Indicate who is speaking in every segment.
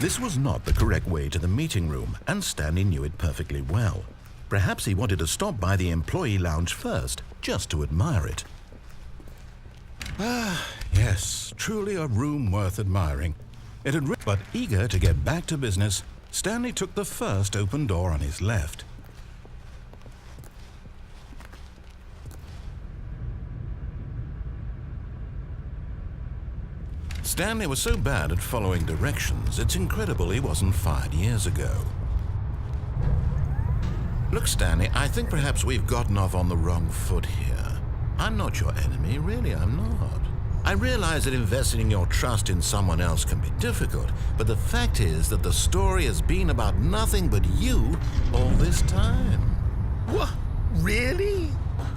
Speaker 1: This was not the correct way to the meeting room, and Stanley knew it perfectly well. Perhaps he wanted to stop by the employee lounge first, just to admire it. Ah, yes, truly a room worth admiring. But eager to get back to business, Stanley took the first open door on his left. Stanley was so bad at following directions, it's incredible he wasn't fired years ago. Look, Stanley, I think perhaps we've gotten off on the wrong foot here. I'm not your enemy, really, I'm not. I realize that investing your trust in someone else can be difficult, but the fact is that the story has been about nothing but you all this time. What? Really?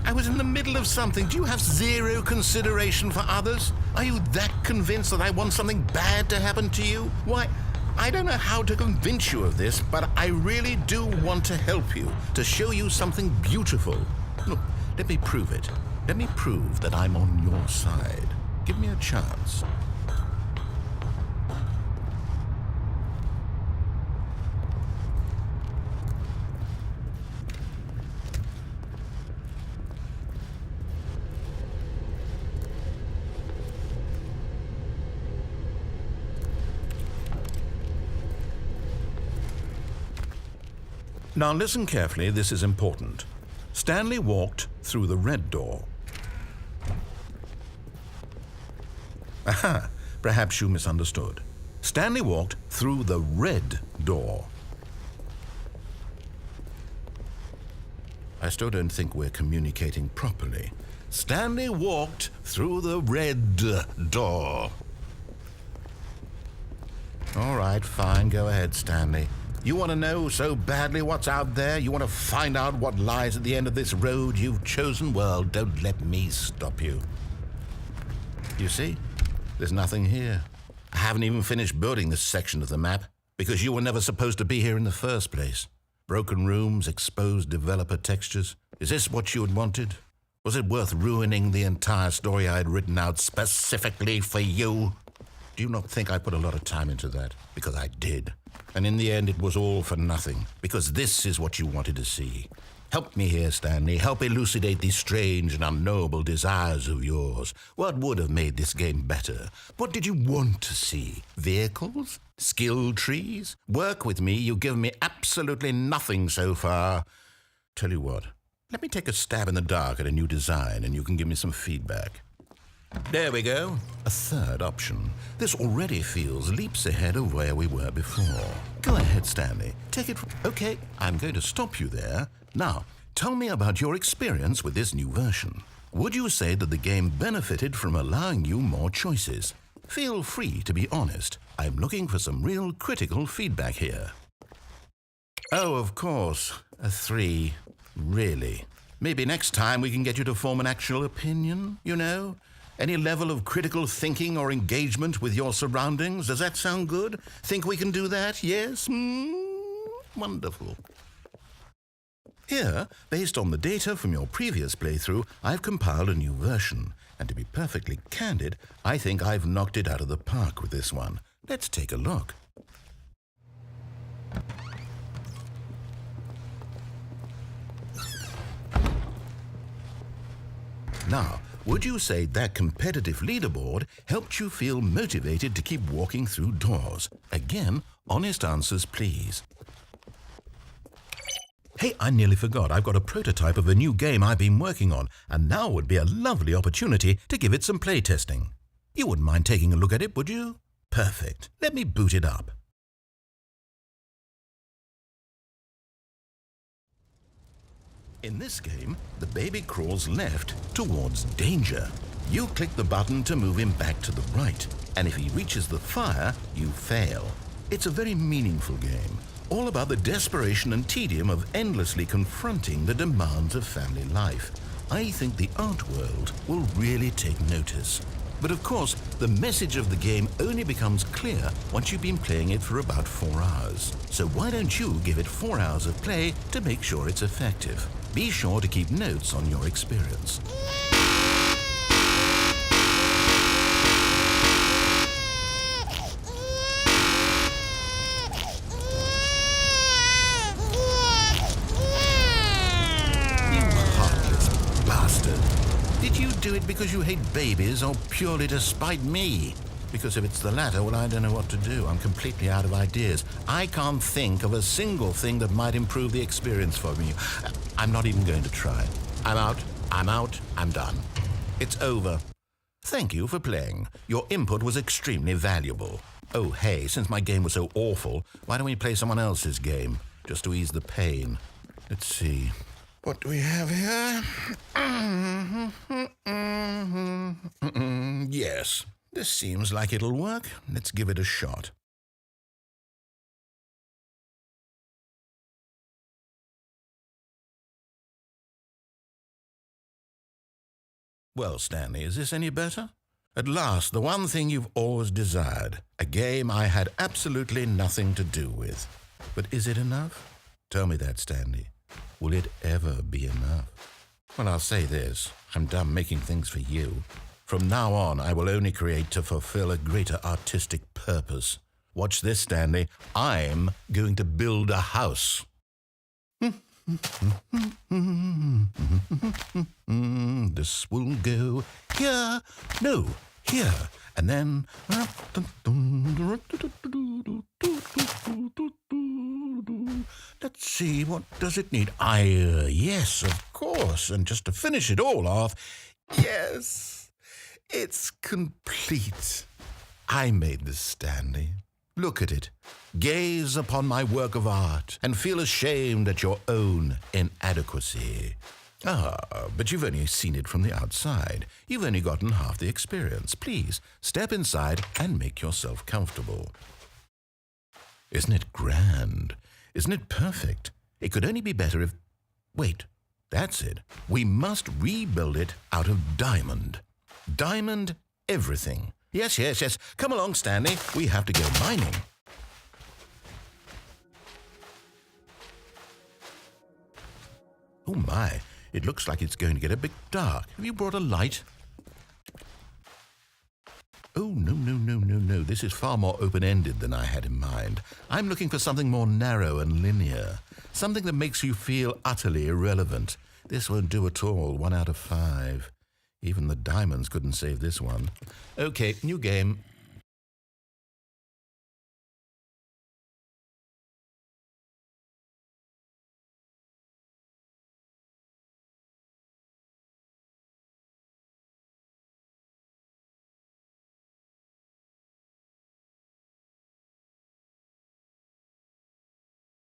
Speaker 1: I was in the middle of something. Do you have zero consideration for others? Are you that convinced that I want something bad to happen to you? Why, I don't know how to convince you of this, but I really do want to help you, to show you something beautiful. Look, let me prove it. Let me prove that I'm on your side. Give me a chance. Now listen carefully, this is important. Stanley walked through the red door. Aha, perhaps you misunderstood. Stanley walked through the red door. I still don't think we're communicating properly. Stanley walked through the red door. All right, fine, go ahead, Stanley. You want to know so badly what's out there? You want to find out what lies at the end of this road you've chosen? Well, don't let me stop you. You see? There's nothing here. I haven't even finished building this section of the map because you were never supposed to be here in the first place. Broken rooms, exposed developer textures. Is this what you had wanted? Was it worth ruining the entire story I had written out specifically for you? Do you not think I put a lot of time into that? Because I did. And in the end, it was all for nothing. Because this is what you wanted to see. Help me here, Stanley. Help elucidate these strange and unknowable desires of yours. What would have made this game better? What did you want to see? Vehicles? Skill trees? Work with me. You've given me absolutely nothing so far. Tell you what. Let me take a stab in the dark at a new design and you can give me some feedback. There we go. A third option. This already feels leaps ahead of where we were before. Go ahead, Stanley. Take it. Okay, I'm going to stop you there. Now, tell me about your experience with this new version. Would you say that the game benefited from allowing you more choices? Feel free to be honest. I'm looking for some real critical feedback here. Oh, of course. A 3. Really. Maybe next time we can get you to form an actual opinion, you know? Any level of critical thinking or engagement with your surroundings? Does that sound good? Think we can do that? Yes? Wonderful. Here, based on the data from your previous playthrough, I've compiled a new version. And to be perfectly candid, I think I've knocked it out of the park with this one. Let's take a look. Now, would you say that competitive leaderboard helped you feel motivated to keep walking through doors? Again, honest answers, please. Hey, I nearly forgot. I've got a prototype of a new game I've been working on, and now would be a lovely opportunity to give it some playtesting. You wouldn't mind taking a look at it, would you? Perfect. Let me boot it up. In this game, the baby crawls left towards danger. You click the button to move him back to the right, and if he reaches the fire, you fail. It's a very meaningful game, all about the desperation and tedium of endlessly confronting the demands of family life. I think the art world will really take notice. But of course, the message of the game only becomes clear once you've been playing it for about 4 hours. So why don't you give it 4 hours of play to make sure it's effective? Be sure to keep notes on your experience. because you hate babies or purely to spite me? Because if it's the latter, well, I don't know what to do. I'm completely out of ideas. I can't think of a single thing that might improve the experience for me. I'm not even going to try. I'm out, I'm done. It's over. Thank you for playing. Your input was extremely valuable. Oh, hey, since my game was so awful, why don't we play someone else's game, just to ease the pain? Let's see. What do we have here? Yes, this seems like it'll work. Let's give it a shot. Well, Stanley, is this any better? At last, the one thing you've always desired. A game I had absolutely nothing to do with. But is it enough? Tell me that, Stanley. Will it ever be enough? Well, I'll say this. I'm done making things for you. From now on, I will only create to fulfill a greater artistic purpose. Watch this, Stanley. I'm going to build a house. This will go here, no, here, and then let's see, what does it need? Yes, of course, and just to finish it all off, yes, it's complete. I made this, Stanley. Look at it. Gaze upon my work of art and feel ashamed at your own inadequacy. Ah, but you've only seen it from the outside. You've only gotten half the experience. Please, step inside and make yourself comfortable. Isn't it grand? Isn't it perfect? It could only be better if... Wait, that's it. We must rebuild it out of diamond. Diamond everything. Yes. Come along, Stanley. We have to go mining. Oh my, it looks like it's going to get a bit dark. Have you brought a light? Oh, no. This is far more open-ended than I had in mind. I'm looking for something more narrow and linear. Something that makes you feel utterly irrelevant. This won't do at all. 1 out of 5. Even the diamonds couldn't save this one. Okay, new game.